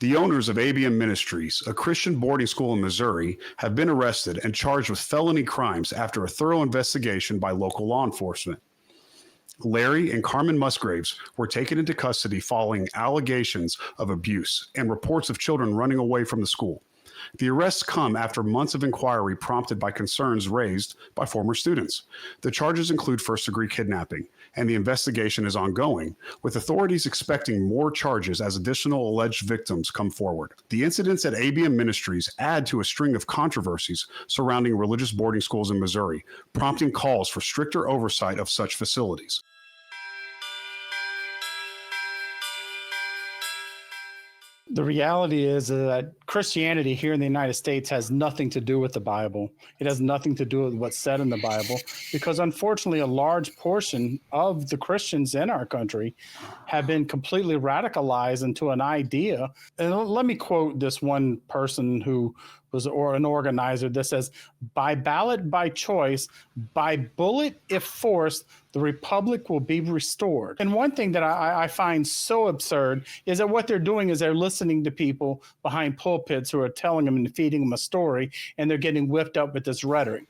The owners of ABM Ministries, a Christian boarding school in Missouri, have been arrested and charged with felony crimes after a thorough investigation by local law enforcement. Larry and Carmen Musgraves were taken into custody following allegations of abuse and reports of children running away from the school. The arrests come after months of inquiry prompted by concerns raised by former students. The charges include first-degree kidnapping, and the investigation is ongoing, with authorities expecting more charges as additional alleged victims come forward. The incidents at ABM Ministries add to a string of controversies surrounding religious boarding schools in Missouri, prompting calls for stricter oversight of such facilities. The reality is that Christianity here in the United States has nothing to do with the Bible. It has nothing to do with what's said in the Bible, because unfortunately a large portion of the Christians in our country have been completely radicalized into an idea. And let me quote this one person who was an organizer that says, "By ballot, by choice, by bullet if forced, the republic will be restored." And one thing that I find so absurd is that what they're doing is they're listening to people behind pulpits who are telling them and feeding them a story, and they're getting whipped up with this rhetoric.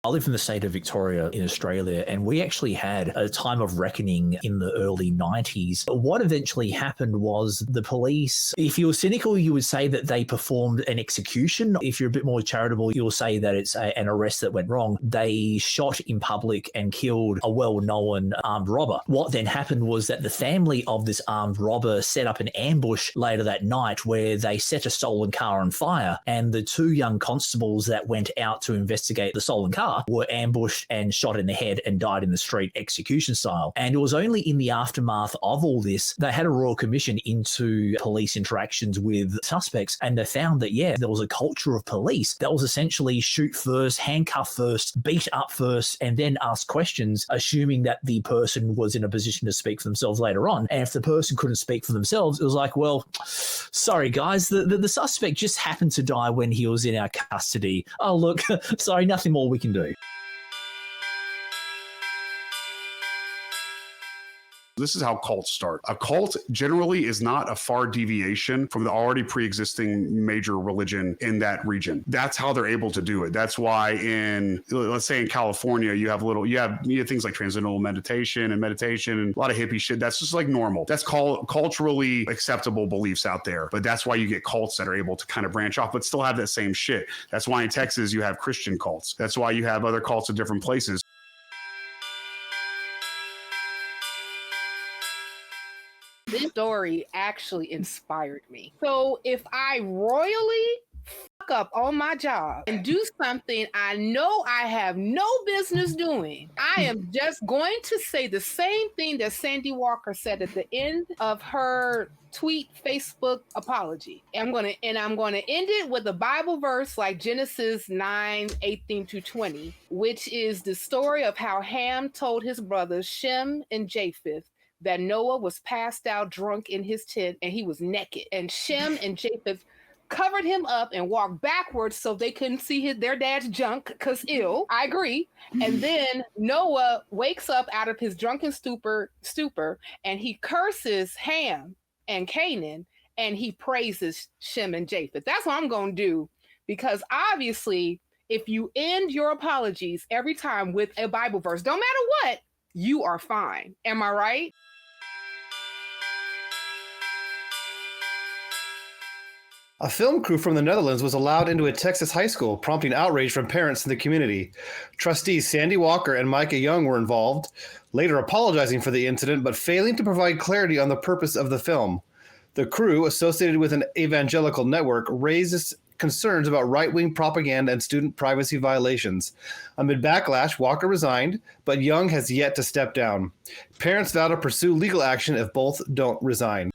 I live in the state of Victoria in Australia, and we actually had a time of reckoning in the early 90s. What eventually happened was the police, if you were cynical, you would say that they performed an execution. If you're a bit more charitable, you'll say that it's an arrest that went wrong. They shot in public and killed a well-known armed robber. What then happened was that the family of this armed robber set up an ambush later that night where they set a stolen car on fire, and the two young constables that went out to investigate the stolen car were ambushed and shot in the head and died in the street, execution style. And it was only in the aftermath of all this, they had a royal commission into police interactions with suspects, and they found that, yeah, there was a culture of police that was essentially shoot first, handcuff first, beat up first, and then ask questions, assuming that the person was in a position to speak for themselves later on. And if the person couldn't speak for themselves, it was like, well, sorry guys, the suspect just happened to die when he was in our custody. Oh, look, sorry, nothing more we can do. This is how cults start. A cult generally is not a far deviation from the already pre-existing major religion in that region. That's how they're able to do it. That's why let's say in California, you have things like transcendental meditation and a lot of hippie shit. That's just like normal. That's called culturally acceptable beliefs out there. But that's why you get cults that are able to kind of branch off, but still have that same shit. That's why in Texas, you have Christian cults. That's why you have other cults in different places. This story actually inspired me. So if I royally fuck up on my job and do something I know I have no business doing, I am just going to say the same thing that Sandy Walker said at the end of her tweet Facebook apology. I'm going to end it with a Bible verse like Genesis 9:18-20, which is the story of how Ham told his brothers Shem and Japheth that Noah was passed out drunk in his tent and he was naked. And Shem and Japheth covered him up and walked backwards so they couldn't see their dad's junk, because ew, I agree. And then Noah wakes up out of his drunken stupor and he curses Ham and Canaan and he praises Shem and Japheth. That's what I'm going to do, because obviously if you end your apologies every time with a Bible verse, no matter what, you are fine. Am I right? A film crew from the Netherlands was allowed into a Texas high school, prompting outrage from parents in the community. Trustees Sandy Walker and Micah Young were involved, later apologizing for the incident but failing to provide clarity on the purpose of the film. The crew, associated with an evangelical network, raised concerns about right-wing propaganda and student privacy violations. Amid backlash, Walker resigned, but Young has yet to step down. Parents vow to pursue legal action if both don't resign.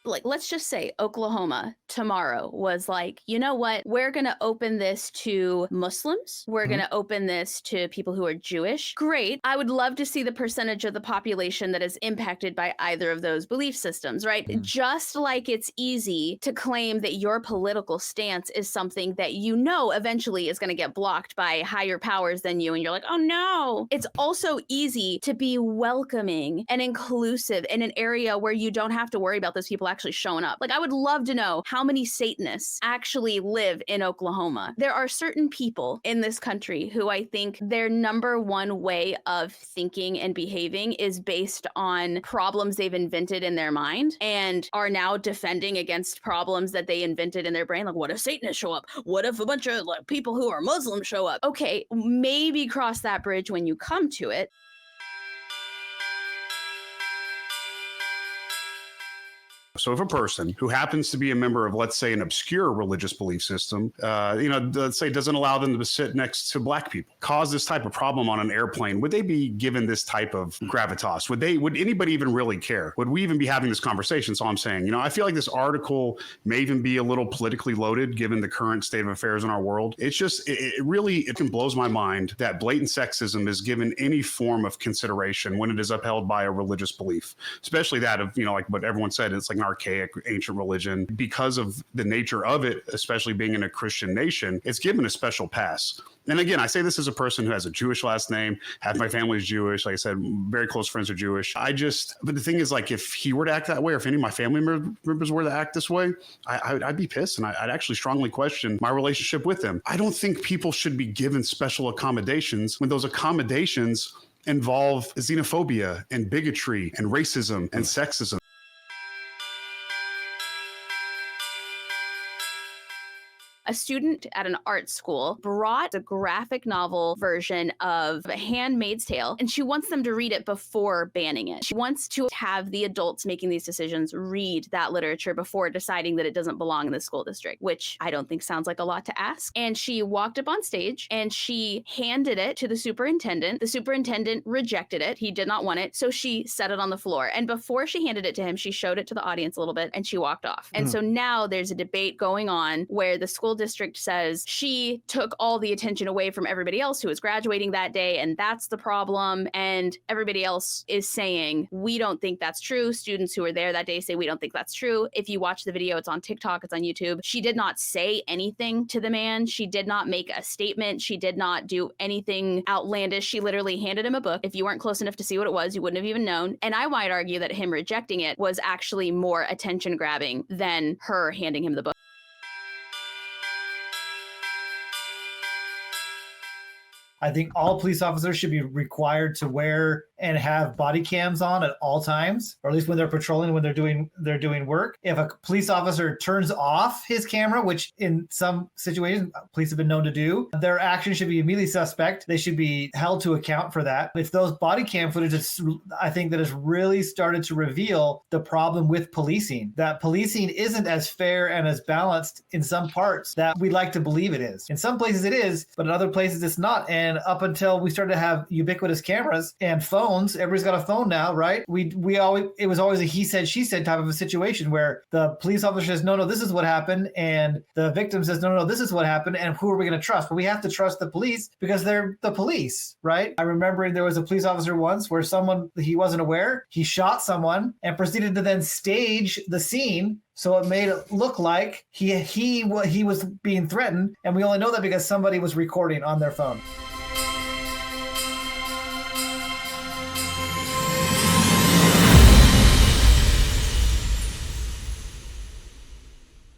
like, let's just say Oklahoma tomorrow was like, you know what? We're going to open this to Muslims. We're going to open this to people who are Jewish. Great. I would love to see the percentage of the population that is impacted by either of those belief systems, right? Just like it's easy to claim that your political stance is something that you know eventually is going to get blocked by higher powers than you, and you're like, oh no. It's also easy to be welcoming and inclusive in an area where you don't have to worry about those people actually showing up. Like, I would love to know how many Satanists actually live in Oklahoma. There are certain people in this country who I think their number one way of thinking and behaving is based on problems they've invented in their mind and are now defending against problems that they invented in their brain. Like, what if Satanists show up? What if a bunch of like people who are Muslim show up? Okay, maybe cross that bridge when you come to it. So if a person who happens to be a member of, let's say, an obscure religious belief system, let's say doesn't allow them to sit next to black people, cause this type of problem on an airplane, would they be given this type of gravitas? Would anybody even really care? Would we even be having this conversation? So I'm saying, I feel like this article may even be a little politically loaded given the current state of affairs in our world. It's just, it really blows my mind that blatant sexism is given any form of consideration when it is upheld by a religious belief, especially that of, like what everyone said, it's like an archaic ancient religion. Because of the nature of it, especially being in a Christian nation, it's given a special pass. And again, I say this as a person who has a Jewish last name, half my family is Jewish. Like I said, very close friends are Jewish. But the thing is, like, if he were to act that way, or if any of my family members were to act this way, I'd be pissed, and I'd actually strongly question my relationship with them. I don't think people should be given special accommodations when those accommodations involve xenophobia and bigotry and racism and sexism. A student at an art school brought a graphic novel version of A Handmaid's Tale, and she wants them to read it before banning it. She wants to have the adults making these decisions read that literature before deciding that it doesn't belong in the school district, which I don't think sounds like a lot to ask. And she walked up on stage and she handed it to the superintendent. The superintendent rejected it. He did not want it. So she set it on the floor. And before she handed it to him, she showed it to the audience a little bit and she walked off. And so now there's a debate going on where the school district says she took all the attention away from everybody else who was graduating that day, and that's the problem. And everybody else is saying, we don't think that's true. Students who were there that day say, we don't think that's true. If you watch the video, it's on TikTok, it's on YouTube. She did not say anything to the man. She did not make a statement. She did not do anything outlandish. She literally handed him a book. If you weren't close enough to see what it was, you wouldn't have even known. And I might argue that him rejecting it was actually more attention grabbing than her handing him the book. I think all police officers should be required to wear and have body cams on at all times, or at least when they're patrolling, when they're doing work. If a police officer turns off his camera, which in some situations police have been known to do, their action should be immediately suspect. They should be held to account for that. It's those body cam footage, I think, that has really started to reveal the problem with policing, that policing isn't as fair and as balanced in some parts that we like to believe it is. In some places it is, but in other places it's not. And up until we started to have ubiquitous cameras and phones, everybody's got a phone now, right? It was always a he said, she said type of a situation where the police officer says, no, this is what happened. And the victim says, no, this is what happened. And who are we going to trust? Well, we have to trust the police because they're the police, right? I remember there was a police officer once where he wasn't aware. He shot someone and proceeded to then stage the scene. So it made it look like he was being threatened. And we only know that because somebody was recording on their phone.